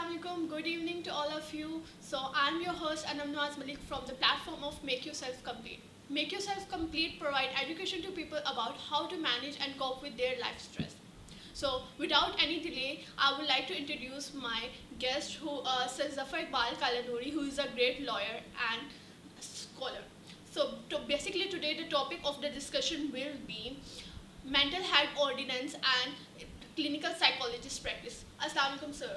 Assalamualaikum. Good evening to all of you. So I'm your host Anam Nawaz Malik from the platform of Make Yourself Complete. Make Yourself Complete provide education to people about how to manage and cope with their life stress. So without any delay, I would like to introduce my guest who Sir Zafar Iqbal Kalanuri, who is a great lawyer and scholar. Basically today the topic of the discussion will be mental health ordinance and clinical psychologist practice. Assalamu alaikum sir.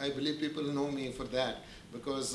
I believe people know me for that because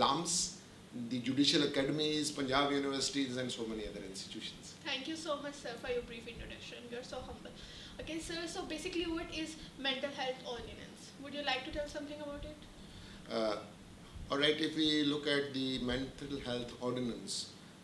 LAMS, the judicial academies, Punjab universities and so many other institutions. Thank you so much sir for your brief introduction. You're so humble. Okay sir, so basically what is mental health ordinance? Would you like to tell something about it? All right, if we look at the mental health ordinance,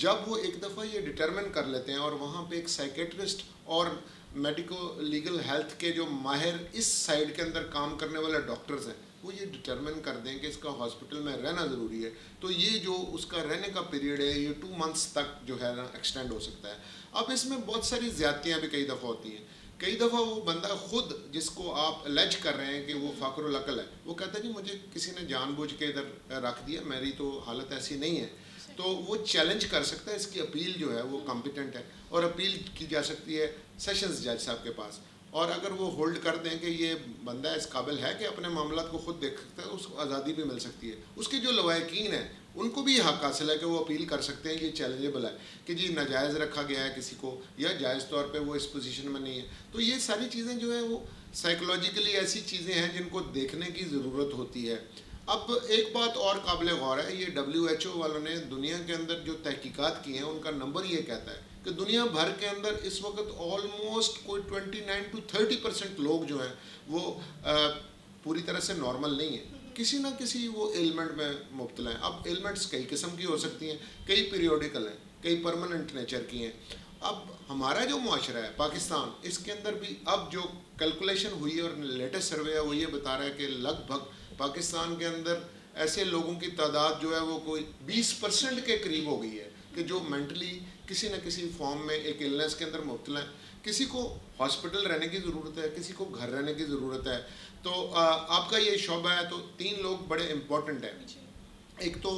جب وہ ایک دفعہ یہ determine کر لیتے ہیں اور وہاں پہ ایک سائیکیٹرسٹ اور میڈیکو لیگل ہیلتھ کے جو ماہر اس سائڈ کے اندر کام کرنے والے ڈاکٹرز ہیں وہ یہ ڈٹرمن کر دیں کہ اس کا ہاسپٹل میں رہنا ضروری ہے، تو یہ جو اس کا رہنے کا پیریڈ ہے یہ 2 months تک جو ہے نا ایکسٹینڈ ہو سکتا ہے۔ اب اس میں بہت ساری زیادتیاں بھی کئی دفعہ ہوتی ہیں، کئی دفعہ وہ بندہ خود جس کو آپ الج کر رہے ہیں کہ وہ فاقر العقل ہے، وہ کہتا ہے کہ مجھے کسی نے جان بوجھ کے ادھر رکھ دیا، میری تو حالت ایسی نہیں ہے، تو وہ چیلنج کر سکتا ہے، اس کی اپیل جو ہے وہ کمپیٹنٹ ہے اور اپیل کی جا سکتی ہے سیشنز جج صاحب کے پاس، اور اگر وہ ہولڈ کر دیں کہ یہ بندہ اس قابل ہے کہ اپنے معاملات کو خود دیکھ سکتا ہے، اس کو آزادی بھی مل سکتی ہے۔ اس کے جو لواحقین ہیں ان کو بھی یہ حق حاصل ہے کہ وہ اپیل کر سکتے ہیں، یہ چیلنجیبل ہے کہ جی ناجائز رکھا گیا ہے کسی کو یا جائز طور پہ وہ اس پوزیشن میں نہیں ہے۔ تو یہ ساری چیزیں جو ہیں وہ سائیکولوجیکلی ایسی چیزیں ہیں جن کو دیکھنے کی ضرورت ہوتی ہے۔ اب ایک بات اور قابل غور ہے، یہ WHO والوں نے دنیا کے اندر جو تحقیقات کی ہیں ان کا نمبر یہ کہتا ہے کہ دنیا بھر کے اندر اس وقت آلموسٹ کوئی 29 to 30% لوگ جو ہیں وہ پوری طرح سے نارمل نہیں ہیں، کسی نہ کسی وہ ایلمنٹ میں مبتلا ہیں۔ اب ایلمنٹس کئی قسم کی ہو سکتی ہیں، کئی پیریوڈیکل ہیں، کئی پرماننٹ نیچر کی ہیں۔ اب ہمارا جو معاشرہ ہے پاکستان، اس کے اندر بھی اب جو کیلکولیشن ہوئی ہے اور لیٹسٹ سروے ہے وہ یہ بتا رہا ہے کہ لگ بھگ پاکستان کے اندر ایسے لوگوں کی تعداد جو ہے وہ کوئی 20% کے قریب ہو گئی ہے کہ جو مینٹلی کسی نہ کسی فارم میں ایک النس کے اندر مبتلا ہیں۔ کسی کو ہاسپٹل رہنے کی ضرورت ہے، کسی کو گھر رہنے کی ضرورت ہے۔ تو آپ کا یہ شعبہ ہے تو 3 لوگ بڑے امپورٹنٹ ہیں، ایک تو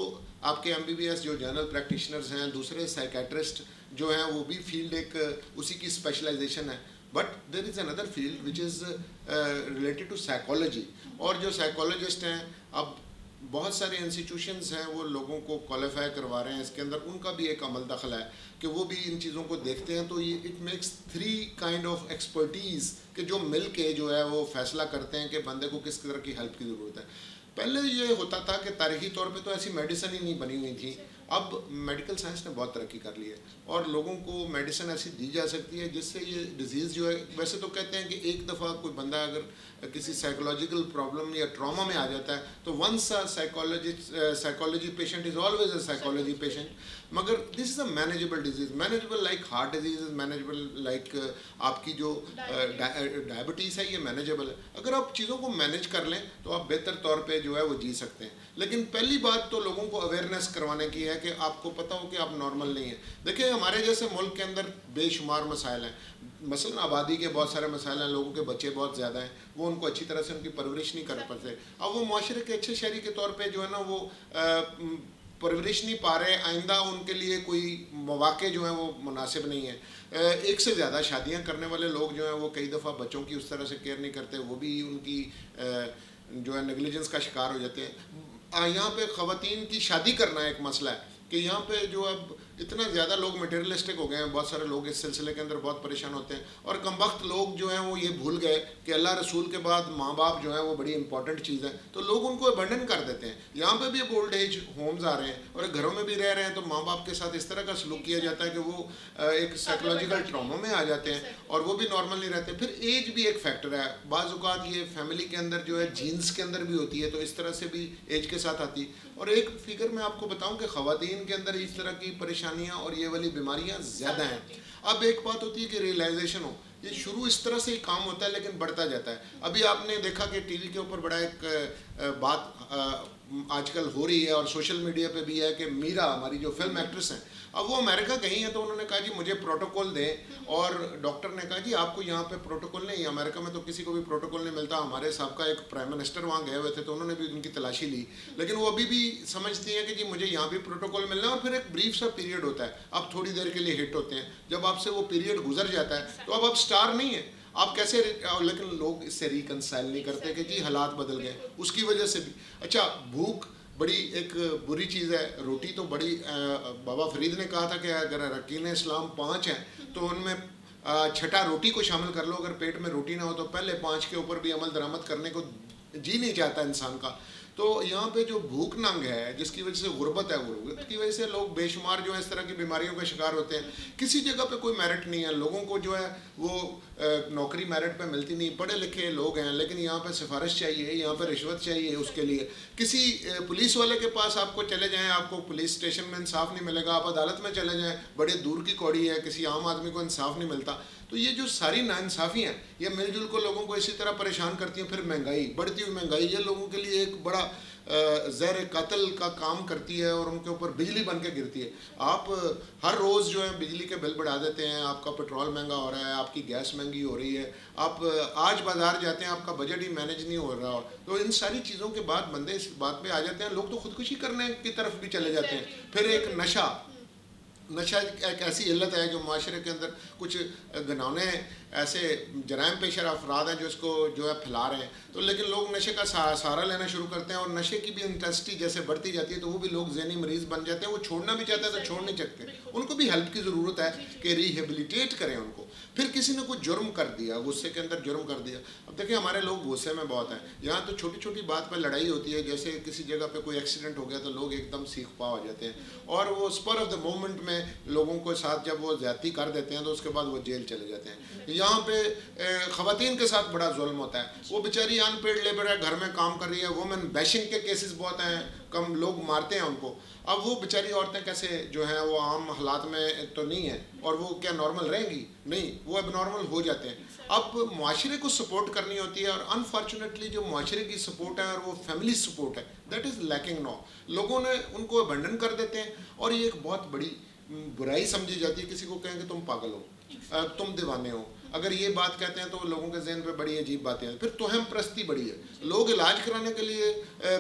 آپ کے MBBS جو جنرل پریکٹیشنرز ہیں، دوسرے سائیکیٹرسٹ جو ہیں وہ بھی فیلڈ ایک اسی کی اسپیشلائزیشن ہے، but there is another field which is related to psychology, اور جو سائیکالوجسٹ ہیں اب بہت سارے انسٹیٹیوشنز ہیں وہ لوگوں کو کوالیفائی کروا رہے ہیں اس کے اندر، ان کا بھی ایک عمل دخل ہے کہ وہ بھی ان چیزوں کو دیکھتے ہیں۔ تو یہ it makes 3 kind of expertise کہ جو مل کے جو ہے وہ فیصلہ کرتے ہیں کہ بندے کو کس طرح کی ہیلپ کی ضرورت ہے۔ پہلے یہ ہوتا تھا کہ تاریخی طور پہ تو ایسی میڈیسن ہی نہیں بنی ہوئی تھی، اب میڈیکل سائنس نے بہت ترقی کر لی ہے اور لوگوں کو میڈیسن ایسی دی جا سکتی ہے جس سے یہ ڈیزیز جو ہے، ویسے تو کہتے ہیں کہ ایک دفعہ کوئی بندہ اگر کسی سائیکولوجیکل پرابلم یا ٹراما میں آ جاتا ہے تو once psychology patient is always a psychology patient, مگر this is a manageable disease, manageable like heart disease is manageable, like آپ کی جو ڈائبٹیز ہے یہ مینیجبل ہے۔ اگر آپ چیزوں کو مینیج کر لیں تو آپ بہتر طور پہ جو ہے وہ جی سکتے ہیں۔ لیکن پہلی بات تو لوگوں کو اویئرنیس کروانے کی ہے کہ آپ کو پتہ ہو کہ آپ نارمل نہیں ہیں۔ دیکھیں ہمارے جیسے ملک کے اندر بے شمار مسائل ہیں، مثلاً آبادی کے بہت سارے مسائل ہیں، لوگوں کے بچے بہت زیادہ ہیں، وہ ان کو اچھی طرح سے ان کی پرورش نہیں کر پاتے، اب وہ معاشرے کے اچھے شہری کے طور پہ جو ہے نا وہ پرورش نہیں پا رہے، آئندہ ان کے لیے کوئی مواقع جو ہیں وہ مناسب نہیں ہیں۔ ایک سے زیادہ شادیاں کرنے والے لوگ جو ہیں وہ کئی دفعہ بچوں کی اس طرح سے کیئر نہیں کرتے، وہ بھی ان کی جو ہے نیگلیجنس کا شکار ہو جاتے ہیں۔ یہاں پہ خواتین کی شادی کرنا ایک مسئلہ ہے کہ یہاں پہ جو اب اتنا زیادہ لوگ میٹیریلسٹک ہو گئے ہیں، بہت سارے لوگ اس سلسلے کے اندر بہت پریشان ہوتے ہیں، اور کم وقت لوگ جو ہیں وہ یہ بھول گئے کہ اللہ رسول کے بعد ماں باپ جو ہیں وہ بڑی امپورٹنٹ چیز ہے، تو لوگ ان کو ابنڈن کر دیتے ہیں۔ یہاں پہ بھی اب اولڈ ایج ہومز آ رہے ہیں اور گھروں میں بھی رہ رہے ہیں، تو ماں باپ کے ساتھ اس طرح کا سلوک کیا جاتا ہے کہ وہ ایک سائیکولوجیکل ٹراما میں آ جاتے ہیں اور وہ بھی نارمل نہیں رہتے۔ پھر ایج بھی ایک فیکٹر ہے، بعض اوقات یہ فیملی کے اندر جو ہے جینز کے اندر بھی ہوتی ہے، تو اس طرح سے بھی ایج کے ساتھ آتی۔ اور ایک فگر میں آپ کو بتاؤں کہ خواتین کے اندر اس طرح کی پریشانیاں اور یہ والی بیماریاں زیادہ ہیں۔ اب ایک بات ہوتی ہے کہ ریئلائزیشن ہو، یہ شروع اس طرح سے ہی کام ہوتا ہے لیکن بڑھتا جاتا ہے۔ ابھی آپ نے دیکھا کہ ٹی وی کے اوپر بڑا ایک بات آج کل ہو رہی ہے اور سوشل میڈیا پہ بھی ہے کہ میرا، ہماری جو فلم ایکٹریس ہیں، اب وہ امریکہ گئی ہیں تو انہوں نے کہا جی مجھے پروٹوکول دیں، اور ڈاکٹر نے کہا جی آپ کو یہاں پہ پروٹوکول نہیں، امریکہ میں تو کسی کو بھی پروٹوکول نہیں ملتا۔ ہمارے سابقہ ایک پرائم منسٹر وہاں گئے ہوئے تھے تو انہوں نے بھی ان کی تلاشی لی، لیکن وہ ابھی بھی سمجھتی ہیں کہ جی مجھے یہاں بھی پروٹوکول ملنا ہے، اور پھر ایک بریف سا پیریڈ ہوتا ہے، آپ تھوڑی دیر کے لیے ہٹ ہوتے ہیں، جب آپ سے وہ پیریڈ گزر جاتا ہے تو اب آپ سٹار نہیں ہیں، آپ کیسے، لیکن لوگ اس سے ریکنسائل نہیں کرتے کہ جی حالات بدل گئے، اس کی وجہ سے بھی۔ اچھا، بھوک بڑی ایک بری چیز ہے، روٹی تو بڑی، بابا فرید نے کہا تھا کہ اگر ارکین اسلام 5 ہیں تو ان میں چھٹا روٹی کو شامل کر لو، اگر پیٹ میں روٹی نہ ہو تو پہلے 5 کے اوپر بھی عمل درآمد کرنے کو جی نہیں چاہتا انسان کا۔ تو یہاں پہ جو بھوک ننگ ہے جس کی وجہ سے غربت ہے، غربت کی وجہ سے لوگ بے شمار جو ہے اس طرح کی بیماریوں کا شکار ہوتے ہیں. کسی جگہ پہ کوئی میرٹ نہیں ہے، لوگوں کو جو ہے وہ نوکری میرٹ پہ ملتی نہیں. پڑھے لکھے لوگ ہیں لیکن یہاں پہ سفارش چاہیے، یہاں پہ رشوت چاہیے اس کے لیے. کسی پولیس والے کے پاس آپ کو چلے جائیں، آپ کو پولیس اسٹیشن میں انصاف نہیں ملے گا. آپ عدالت میں چلے جائیں، بڑے دور کی کوڑی ہے، کسی عام آدمی کو انصاف نہیں ملتا. تو یہ جو ساری ناانصافی ہیں یہ مل جل کو لوگوں کو اسی طرح پریشان کرتی ہیں. پھر مہنگائی، بڑھتی ہوئی مہنگائی، یہ لوگوں کے لیے ایک بڑا زہر قاتل کا کام کرتی ہے اور ان کے اوپر بجلی بن کے گرتی ہے. آپ ہر روز جو ہے بجلی کے بل بڑھا دیتے ہیں، آپ کا پیٹرول مہنگا ہو رہا ہے، آپ کی گیس مہنگی ہو رہی ہے، آپ آج بازار جاتے ہیں آپ کا بجٹ ہی مینیج نہیں ہو رہا. تو ان ساری چیزوں کے بعد بندے اس بات پہ آ جاتے ہیں، لوگ تو خودکشی کرنے کی طرف بھی چلے جاتے ہیں. پھر ایک نشہ ایک ایسی علت ہے جو معاشرے کے اندر کچھ گھنونے ایسے جرائم پیشہ افراد ہیں جو اس کو جو ہے پھیلا رہے ہیں. تو لیکن لوگ نشے کا سہارا لینا شروع کرتے ہیں اور نشے کی بھی انٹینسٹی جیسے بڑھتی جاتی ہے تو وہ بھی لوگ ذہنی مریض بن جاتے ہیں. وہ چھوڑنا بھی چاہتے ہیں تو چھوڑ نہیں سکتے. ان کو بھی ہیلپ کی ضرورت ہے کہ ریہیبلیٹیٹ کریں ان کو. پھر کسی نے کوئی جرم کر دیا، غصے کے اندر جرم کر دیا. اب دیکھیں ہمارے لوگ غصے میں بہت ہیں. یہاں تو چھوٹی چھوٹی بات پہ لڑائی ہوتی ہے، جیسے کسی جگہ پہ کوئی ایکسیڈنٹ ہو گیا تو لوگ ایک دم سیخ پا ہو جاتے ہیں اور وہ اسپر آف دا مومنٹ میں لوگوں کے ساتھ جب وہ زیادتی کر دیتے ہیں تو اس کے بعد وہ جیل چلے جاتے ہیں. یہاں پہ خواتین کے ساتھ بڑا ظلم ہوتا ہے. وہ بیچاری ان پیڈ لیبر ہے، گھر میں کام کر رہی ہے، وومن بیشنگ کے کیسز بہت ہیں، کم لوگ مارتے ہیں ان کو. اب وہ بیچاری عورتیں کیسے جو ہیں وہ عام حالات میں تو نہیں ہیں اور وہ کیا نارمل رہیں گی؟ نہیں، وہ اب نارمل ہو جاتے ہیں. اب معاشرے کو سپورٹ کرنی ہوتی ہے اور انفارچونیٹلی جو معاشرے کی سپورٹ ہے اور وہ فیملی سپورٹ ہے دیٹ از لیکنگ نو. لوگوں نے ان کو ابنڈن کر دیتے ہیں اور یہ ایک بہت بڑی برائی سمجھی جاتی ہے. کسی کو کہیں کہ تم پاگل ہو، تم دیوانے ہو، اگر یہ بات کہتے ہیں تو لوگوں کے ذہن پہ بڑی عجیب باتیں ہیں. پھر توہم پرستی بڑی ہے. لوگ علاج کرانے کے لیے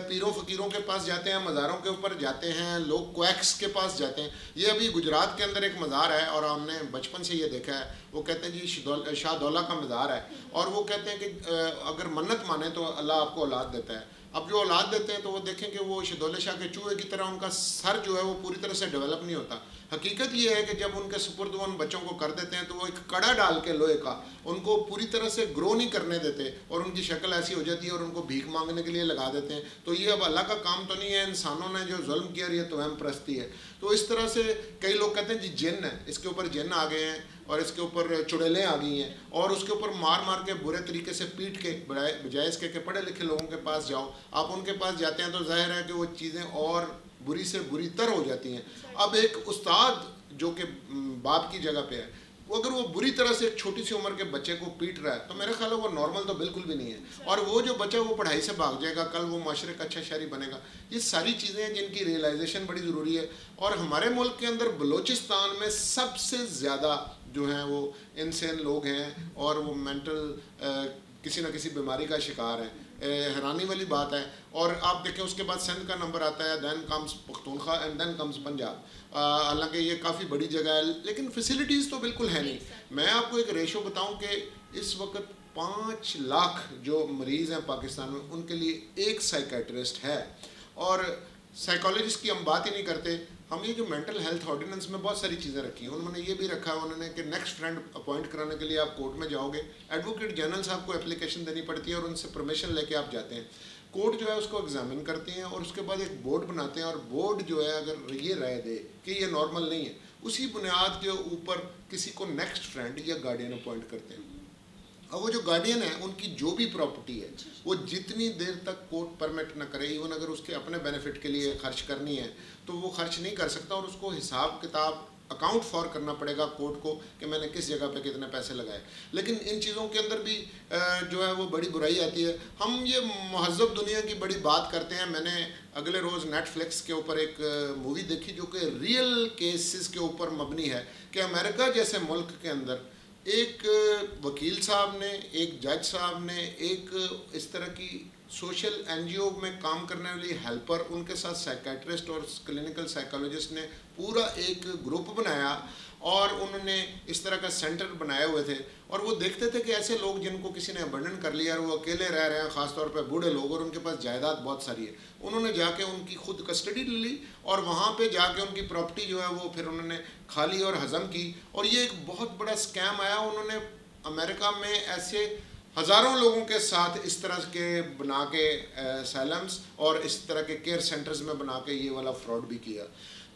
پیروں فقیروں کے پاس جاتے ہیں، مزاروں کے اوپر جاتے ہیں، لوگ کویکس کے پاس جاتے ہیں. یہ ابھی گجرات کے اندر ایک مزار ہے اور ہم نے بچپن سے یہ دیکھا ہے. وہ کہتے ہیں جی شاہ دولہ کا مزار ہے اور وہ کہتے ہیں کہ اگر منت مانے تو اللہ آپ کو اولاد دیتا ہے. اب جو اولاد دیتے ہیں تو وہ دیکھیں کہ وہ شدولہ شاہ کے چوہے کی طرح ان کا سر جو ہے وہ پوری طرح سے ڈیولپ نہیں ہوتا. حقیقت یہ ہے کہ جب ان کے سپرد وہ ان بچوں کو کر دیتے ہیں تو وہ ایک کڑا ڈال کے لوہے کا ان کو پوری طرح سے گرو نہیں کرنے دیتے اور ان کی شکل ایسی ہو جاتی ہے اور ان کو بھیک مانگنے کے لیے لگا دیتے ہیں. تو یہ اب اللہ کا کام تو نہیں ہے، انسانوں نے جو ظلم کیا اور یہ توہم پرستی ہے. تو اس طرح سے کئی لوگ کہتے ہیں جی جن ہے، اس کے اوپر جن آ گئے ہیں اور اس کے اوپر چڑیلیں آ گئی ہیں اور اس کے اوپر مار مار کے برے طریقے سے پیٹ کے بجائے اس کے پڑھے لکھے لوگوں کے پاس جاؤ. آپ ان کے پاس جاتے ہیں تو ظاہر ہے کہ وہ چیزیں اور بری سے بری تر ہو جاتی ہیں. اب ایک استاد جو کہ باپ کی جگہ پہ ہے، وہ اگر وہ بری طرح سے ایک چھوٹی سی عمر کے بچے کو پیٹ رہا ہے تو میرا خیال ہے وہ نارمل تو بالکل بھی نہیں ہے. اور وہ جو بچہ وہ پڑھائی سے بھاگ جائے گا، کل وہ معاشرے کا اچھا شہری بنے گا. یہ ساری چیزیں ہیں جن کی ریئلائزیشن بڑی ضروری ہے. اور ہمارے ملک کے اندر بلوچستان میں سب سے زیادہ جو ہیں وہ انسین لوگ ہیں اور وہ مینٹل کسی نہ کسی بیماری کا شکار ہیں. حیرانی والی بات ہے. اور آپ دیکھیں اس کے بعد سندھ کا نمبر آتا ہے، then comes Pakhtunkhwa and then comes Punjab. حالانکہ یہ کافی بڑی جگہ ہے لیکن فیسلٹیز تو بالکل ہے نہیں. میں آپ کو ایک ریشو بتاؤں کہ اس وقت 5 لاکھ جو مریض ہیں پاکستان میں ان کے لیے ایک سائیکیٹرسٹ ہے. اور سائیکالوجسٹ کی ہم بات ہی نہیں کرتے. ہم یہ جو مینٹل ہیلتھ آرڈیننس میں بہت ساری چیزیں رکھی ہیں. انہوں نے یہ بھی رکھا ہے انہوں نے کہ نیکسٹ فرینڈ اپوائنٹ کرانے کے لیے آپ کورٹ میں جاؤ گے، ایڈوکیٹ جنرل صاحب کو اپلیکیشن دینی پڑتی ہے اور ان سے پرمیشن لے کے آپ جاتے ہیں. کورٹ جو ہے اس کو ایگزامن کرتے ہیں اور اس کے بعد ایک بورڈ بناتے ہیں اور بورڈ جو ہے اگر یہ رائے دے کہ یہ نارمل نہیں ہے، اسی بنیاد کے اوپر کسی کو نیکسٹ فرینڈ یا گارڈین اپوائنٹ کرتے ہیں. اور وہ جو گارڈین ہے ان کی جو بھی پراپرٹی ہے وہ جتنی دیر تک کورٹ پرمٹ نہ کرے، ایون اگر اس کے اپنے بینیفٹ کے لیے خرچ کرنی ہے تو وہ خرچ نہیں کر سکتا اور اس کو حساب کتاب اکاؤنٹ فار کرنا پڑے گا کورٹ کو کہ میں نے کس جگہ پہ کتنے پیسے لگائے. لیکن ان چیزوں کے اندر بھی جو ہے وہ بڑی برائی آتی ہے. ہم یہ مہذب دنیا کی بڑی بات کرتے ہیں. میں نے اگلے روز نیٹ فلکس کے اوپر ایک مووی دیکھی جو کہ ریئل کیسز کے اوپر مبنی ہے کہ امریکہ جیسے ملک کے اندر ایک وکیل صاحب نے، ایک جج صاحب نے، ایک اس طرح کی سوشل این جی او میں کام کرنے والی ہیلپر، ان کے ساتھ سائیکیٹرسٹ اور کلینکل سائیکالوجسٹ نے پورا ایک گروپ بنایا اور انہوں نے اس طرح کا سینٹر بنائے ہوئے تھے. اور وہ دیکھتے تھے کہ ایسے لوگ جن کو کسی نے ابنڈن کر لیا اور وہ اکیلے رہ رہے ہیں، خاص طور پہ بوڑھے لوگ، اور ان کے پاس جائیداد بہت ساری ہے. انہوں نے جا کے ان کی خود کسٹڈی لی اور وہاں پہ جا کے ان کی پراپرٹی جو ہے وہ پھر انہوں نے کھا لی اور ہضم کی. اور یہ ایک بہت بڑا اسکیم آیا. انہوں نے امریکہ میں ایسے ہزاروں لوگوں کے ساتھ اس طرح کے بنا کے سائلمس اور اس طرح کے کیئر سینٹرز میں بنا کے یہ والا فراڈ بھی کیا.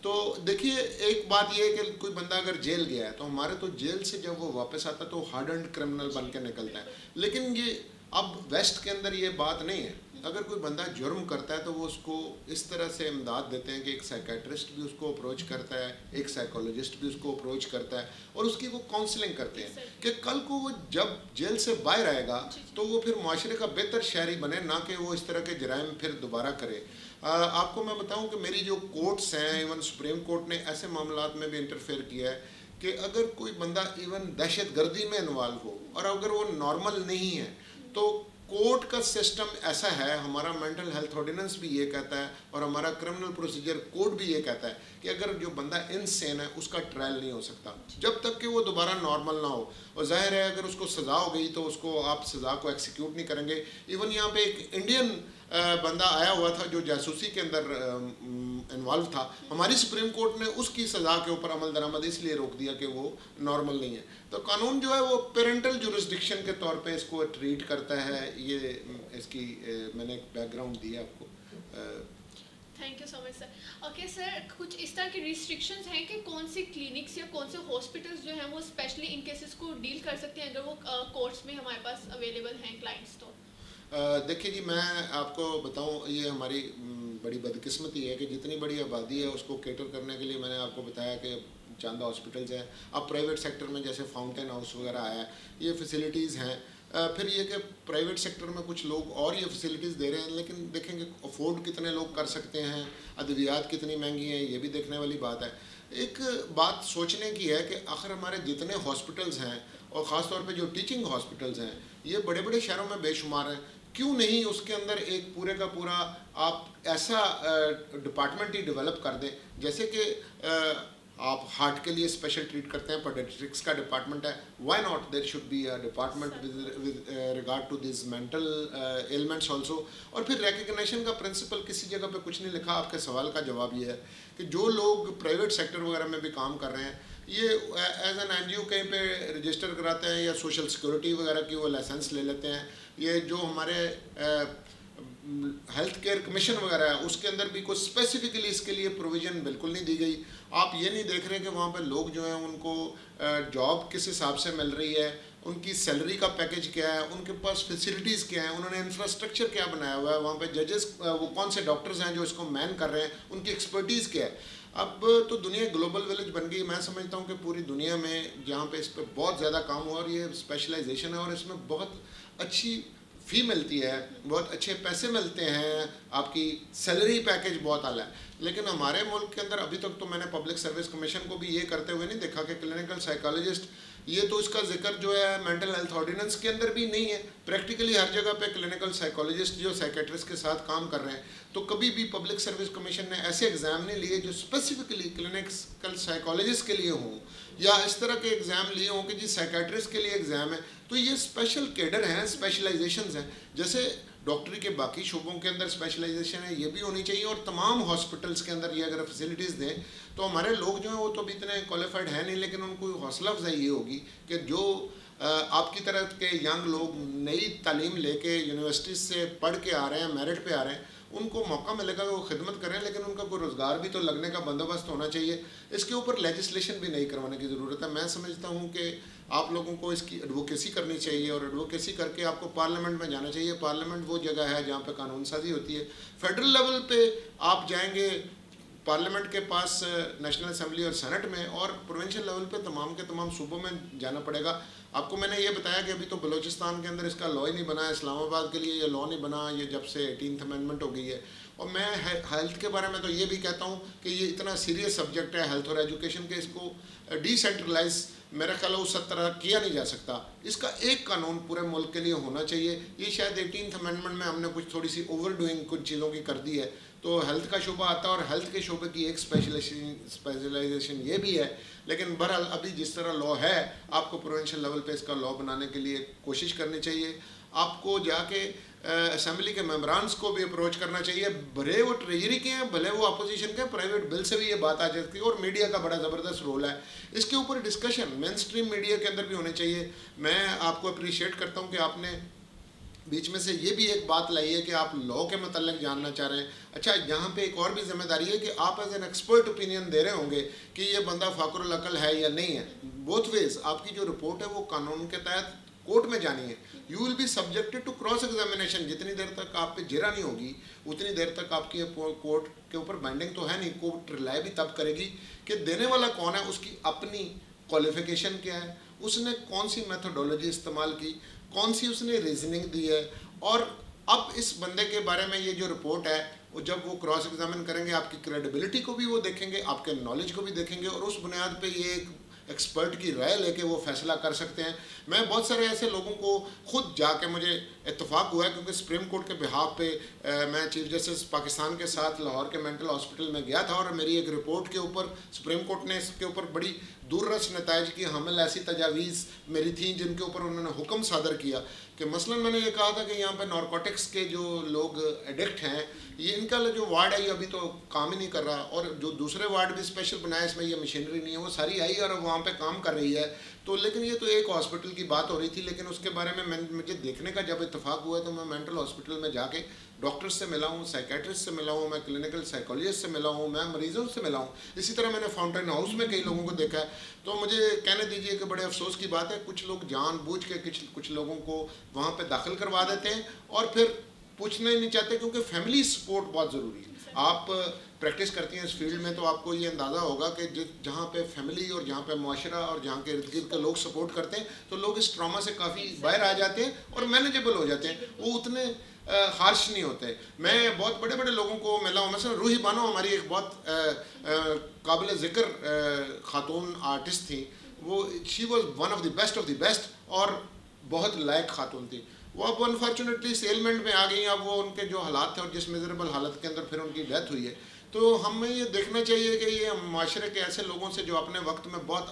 تو دیکھیے ایک بات یہ ہے کہ کوئی بندہ اگر جیل گیا ہے تو ہمارے تو جیل سے جب وہ واپس آتا ہے تو ہارڈنڈ کرمنل بن کے نکلتا ہے. لیکن یہ اب ویسٹ کے اندر یہ بات نہیں ہے. اگر کوئی بندہ جرم کرتا ہے تو وہ اس کو اس طرح سے امداد دیتے ہیں کہ ایک سائیکیٹرسٹ بھی اس کو اپروچ کرتا ہے, ایک سائیکولوجسٹ بھی اس کو اپروچ کرتا ہے اور اس کی وہ کاؤنسلنگ کرتے ہیں کہ کل کو وہ جب جیل سے باہر آئے گا تو وہ پھر معاشرے کا بہتر شہری بنے, نہ کہ وہ اس طرح کے جرائم پھر دوبارہ کرے. آپ کو میں بتاؤں کہ میری جو کورٹس ہیں, ایون سپریم کورٹ نے ایسے معاملات میں بھی انٹرفیئر کیا ہے کہ اگر کوئی بندہ ایون دہشت گردی میں انوالو ہو اور اگر وہ نارمل نہیں ہے تو کورٹ کا سسٹم ایسا ہے, ہمارا مینٹل ہیلتھ آرڈیننس بھی یہ کہتا ہے اور ہمارا کرمنل پروسیجر کوڈ بھی یہ کہتا ہے کہ اگر جو بندہ انسین ہے اس کا ٹرائل نہیں ہو سکتا جب تک کہ وہ دوبارہ نارمل نہ ہو. اور ظاہر ہے اگر اس کو سزا ہو گئی تو اس کو آپ سزا کو ایکسیکیوٹ نہیں کریں گے. ایون یہاں پہ ایک انڈین بندہ آیا ہوا تھا جو جاسوسی کے اندر انوالو تھا, ہماری سپریم کورٹ نے اس کی سزا کے اوپر عمل درآمد اس لیے روک دیا کہ وہ نارمل نہیں ہے. تو قانون جو ہے وہ پیرنٹل جورسڈکشن کے طور پہ اس کو ٹریٹ کرتا ہے. یہ اس کی میں نے ایک بیک گراؤنڈ دیا آپ کو. Thank you so much sir. Okay sir, کچھ اس طرح کی ریسٹرکشنز ہیں کہ کون سی کلینکس یا کون سے ہاسپٹلس جو ہیں وہ اسپیشلی ان کیسز کو ڈیل کر سکتے ہیں اگر وہ کورٹس میں ہمارے پاس اویلیبل ہیں کلائنٹس تو؟ دیکھیے جی, میں آپ کو بتاؤں یہ ہماری بڑی بدقسمتی ہے کہ جتنی بڑی آبادی ہے اس کو کیٹر کرنے کے لیے میں نے آپ کو بتایا کہ چند ہاسپٹلز ہیں. اب پرائیویٹ سیکٹر میں جیسے فاؤنٹین ہاؤس وغیرہ آیا ہے, یہ فیسلٹیز ہیں. پھر یہ کہ پرائیویٹ سیکٹر میں کچھ لوگ اور یہ فیسلٹیز دے رہے ہیں لیکن دیکھیں گے افورڈ کتنے لوگ کر سکتے ہیں, ادویات کتنی مہنگی ہیں, یہ بھی دیکھنے والی بات ہے. ایک بات سوچنے کی ہے کہ آخر ہمارے جتنے ہاسپٹلز ہیں اور خاص طور پہ جو ٹیچنگ ہاسپٹلز ہیں یہ بڑے بڑے شہروں میں بے شمار ہیں, کیوں نہیں اس کے اندر ایک پورے کا پورا آپ ایسا ڈپارٹمنٹ ہی ڈیولپ کر دیں جیسے کہ آپ ہارٹ کے لیے اسپیشل ٹریٹ کرتے ہیں, پیڈیاٹرکس کا ڈپارٹمنٹ ہے, why not there should be a department with regard to these mental elements also. اور پھر ریکگنیشن کا پرنسپل کسی جگہ پہ کچھ نہیں لکھا. آپ کے سوال کا جواب یہ ہے کہ جو لوگ پرائیویٹ سیکٹر وغیرہ میں بھی کام کر رہے ہیں یہ ایز این این جی او کہیں پہ رجسٹر کراتے ہیں یا سوشل سیکورٹی وغیرہ کی وہ لائسنس لے لیتے ہیں. یہ جو ہمارے ہیلتھ کیئر کمیشن وغیرہ ہے اس کے اندر بھی کوئی اسپیسیفکلی اس کے لیے پروویژن بالکل نہیں دی گئی. آپ یہ نہیں دیکھ رہے کہ وہاں پہ لوگ جو ہیں ان کو جاب کس حساب سے مل رہی ہے, ان کی سیلری کا پیکیج کیا ہے, ان کے پاس فیسلٹیز کیا ہیں, انہوں نے انفراسٹرکچر کیا بنایا ہوا ہے, وہاں پہ ججز وہ کون سے ڈاکٹرز ہیں جو اس کو مین کر رہے ہیں, ان کی ایکسپرٹیز کیا ہے. اب تو دنیا گلوبل ولیج بن گئی. میں سمجھتا ہوں کہ پوری دنیا میں جہاں پہ اس پہ بہت زیادہ کام ہوا اور یہ اسپیشلائزیشن ہے اور اس میں بہت اچھی فی ملتی ہے, بہت اچھے پیسے ملتے ہیں, آپ کی سیلری پیکیج بہت اعلیٰ ہے. لیکن ہمارے ملک کے اندر ابھی تک تو میں نے پبلک سروس کمیشن کو بھی یہ کرتے ہوئے نہیں دیکھا کہ کلینکل سائیکالوجسٹ, یہ تو اس کا ذکر جو ہے مینٹل ہیلتھ آرڈیننس کے اندر بھی نہیں ہے. پریکٹیکلی ہر جگہ پہ کلینکل سائیکالوجسٹ جو سائیکیٹرسٹ کے ساتھ کام کر رہے ہیں, تو کبھی بھی پبلک سروس کمیشن نے ایسے ایگزام نہیں لیے جو اسپیسیفکلی کلینکل سائیکالوجسٹ کے لیے ہوں یا اس طرح کے ایگزام لیے ہوں کہ جی سائیکیٹرسٹ کے لیے ایگزام ہے. تو یہ اسپیشل کیڈر ہیں, اسپیشلائزیشنز ہیں. جیسے ڈاکٹری کے باقی شعبوں کے اندر اسپیشلائزیشن ہے یہ بھی ہونی چاہیے, اور تمام ہاسپٹلس کے اندر یہ اگر فیسلٹیز دیں تو ہمارے لوگ جو ہیں وہ تو بھی اتنے کوالیفائڈ ہیں نہیں, لیکن ان کو حوصلہ افزائی یہ ہوگی کہ جو آپ کی طرح کے ینگ لوگ نئی تعلیم لے کے یونیورسٹیز سے پڑھ کے آ رہے ہیں, میرٹ پہ آ رہے ہیں, ان کو موقع ملے گا کہ وہ خدمت کریں, لیکن ان کا کوئی روزگار بھی تو لگنے کا بندوبست ہونا چاہیے. اس کے اوپر لیجسلیشن بھی نہیں کروانے کی ضرورت ہے. میں سمجھتا ہوں کہ آپ لوگوں کو اس کی ایڈوکیسی کرنی چاہیے اور ایڈوکیسی کر کے آپ کو پارلیمنٹ میں جانا چاہیے. پارلیمنٹ وہ جگہ ہے جہاں پہ قانون سازی ہوتی ہے. فیڈرل لیول پہ آپ جائیں گے پارلیمنٹ کے پاس, نیشنل اسمبلی اور سینٹ میں, اور پروونشل لیول پہ تمام کے تمام صوبوں میں جانا پڑے گا. آپ کو میں نے یہ بتایا کہ ابھی تو بلوچستان کے اندر اس کا لا ہی نہیں بنا ہے, اسلام آباد کے لیے یہ لا نہیں بنا, یہ جب سے 18th امینڈمنٹ ہو گئی ہے. اور میں ہیلتھ کے بارے میں تو یہ بھی کہتا ہوں کہ یہ اتنا سیریس سبجیکٹ ہے ہیلتھ اور ایجوکیشن کے, اس کو ڈی سینٹرلائز میرا خیال ہے اس طرح کیا نہیں جا سکتا. اس کا ایک قانون پورے ملک کے لیے ہونا چاہیے. یہ شاید 18th امینڈمنٹ میں ہم نے کچھ تھوڑی سی اوور ڈوئنگ کچھ چیزوں کی کر دی ہے, تو ہیلتھ کا شعبہ آتا ہے اور ہیلتھ کے شعبے کی ایک اسپیشلائزیشن یہ بھی ہے. لیکن بہرحال ابھی جس طرح لا ہے آپ کو پروونشل لیول پہ اس کا لا بنانے کے لیے کوشش کرنی چاہیے. آپ کو جا کے اسمبلی کے ممبرانس کو بھی اپروچ کرنا چاہیے، بھلے وہ ٹریجری کے ہیں بھلے وہ اپوزیشن کے، پرائیویٹ بل سے بھی یہ بات آ جاتی ہے، اور میڈیا کا بڑا زبردست رول ہے اس کے اوپر ڈسکشن مین اسٹریم میڈیا کے اندر بھی ہونے چاہیے. میں آپ کو اپریشیٹ کرتا ہوں کہ آپ نے بیچ میں سے یہ بھی ایک بات لائی ہے کہ آپ لا کے متعلق جاننا چاہ رہے ہیں. اچھا یہاں پہ ایک اور بھی ذمہ داری ہے کہ آپ ایز این ایکسپرٹ اوپینین دے رہے ہوں گے کہ یہ بندہ فاقر العقل ہے یا نہیں ہے. بوتھ ویز آپ کی جو رپورٹ ہے وہ قانون کے تحت کورٹ میں جانی ہے. You will be subjected to cross examination. جتنی دیر تک آپ پہ جرا نہیں ہوگی اتنی دیر تک آپ کی کورٹ کے اوپر بائنڈنگ تو ہے نہیں. کورٹ ریلائی بھی تب کرے گی کہ دینے والا کون ہے، اس کی اپنی کوالیفیکیشن کیا ہے، اس نے کون سی میتھڈولوجی استعمال کی، کون سی اس نے ریزننگ دی ہے. اور اب اس بندے کے بارے میں یہ جو رپورٹ ہے وہ جب وہ کراس ایگزامن کریں گے آپ کی کریڈیبلٹی کو بھی وہ دیکھیں گے، آپ کے نالج کو بھی دیکھیں گے، اور اس بنیاد پہ یہ ایک ایکسپرٹ کی رائے لے کے وہ فیصلہ کر سکتے ہیں. میں بہت سارے ایسے لوگوں کو خود جا کے مجھے اتفاق ہوا ہے کیونکہ سپریم کورٹ کے بہاف پہ میں چیف جسٹس پاکستان کے ساتھ لاہور کے مینٹل ہاسپٹل میں گیا تھا، اور میری ایک رپورٹ کے اوپر سپریم کورٹ نے اس کے اوپر بڑی دور رس نتائج کی حامل ایسی تجاویز میری تھیں جن کے اوپر انہوں نے حکم صادر کیا کہ مثلا میں نے یہ کہا تھا کہ یہاں پہ نارکوٹکس کے جو لوگ ایڈکٹ ہیں یہ ان کا جو وارڈ ہے یہ ابھی تو کام ہی نہیں کر رہا، اور جو دوسرے وارڈ بھی اسپیشل بنایا اس میں یہ مشینری نہیں ہے وہ ساری آئی اور وہاں پہ کام کر رہی ہے. تو لیکن یہ تو ایک ہاسپٹل کی بات ہو رہی تھی، لیکن اس کے بارے میں مجھے دیکھنے کا جب اتفاق ہوا تو میں مینٹل ہاسپٹل میں جا کے ڈاکٹر سے ملا ہوں، سائیکیٹرسٹ سے ملا ہوں، میں کلینکل سائیکولوجسٹ سے ملا ہوں، میں مریضوں سے ملا ہوں. اسی طرح میں نے فاؤنٹین ہاؤس میں کئی لوگوں کو دیکھا ہے. تو مجھے کہنے دیجیے کہ بڑے افسوس کی بات ہے کچھ لوگ جان بوجھ کے کچھ لوگوں کو وہاں پہ داخل کروا دیتے ہیں اور پھر پوچھنا ہی نہیں چاہتے، کیونکہ فیملی سپورٹ بہت ضروری ہے. آپ پریکٹس کرتی ہیں اس فیلڈ میں تو آپ کو یہ اندازہ ہوگا کہ جہاں پہ فیملی اور جہاں پہ معاشرہ اور جہاں کے ارد گرد کے لوگ سپورٹ کرتے ہیں تو لوگ اس ٹراما سے کافی باہر آ جاتے ہیں اور مینیجیبل ہو جاتے ہیں، وہ اتنے ہارش نہیں ہوتے. میں بہت بڑے بڑے لوگوں کو ملا ہوں، مثلا روحی بانو ہماری ایک بہت قابل ذکر خاتون آرٹسٹ تھیں. وہ she was one of the best اور بہت لائق خاتون تھی. وہ اب انفارچونیٹلی سیلمنٹ میں آ گئی. اب وہ ان کے جو حالات تھے اور جس میزریبل حالت کے اندر پھر ان کی ڈیتھ ہوئی ہے. تو ہمیں یہ دیکھنا چاہیے کہ یہ معاشرے کے ایسے لوگوں سے جو اپنے وقت میں بہت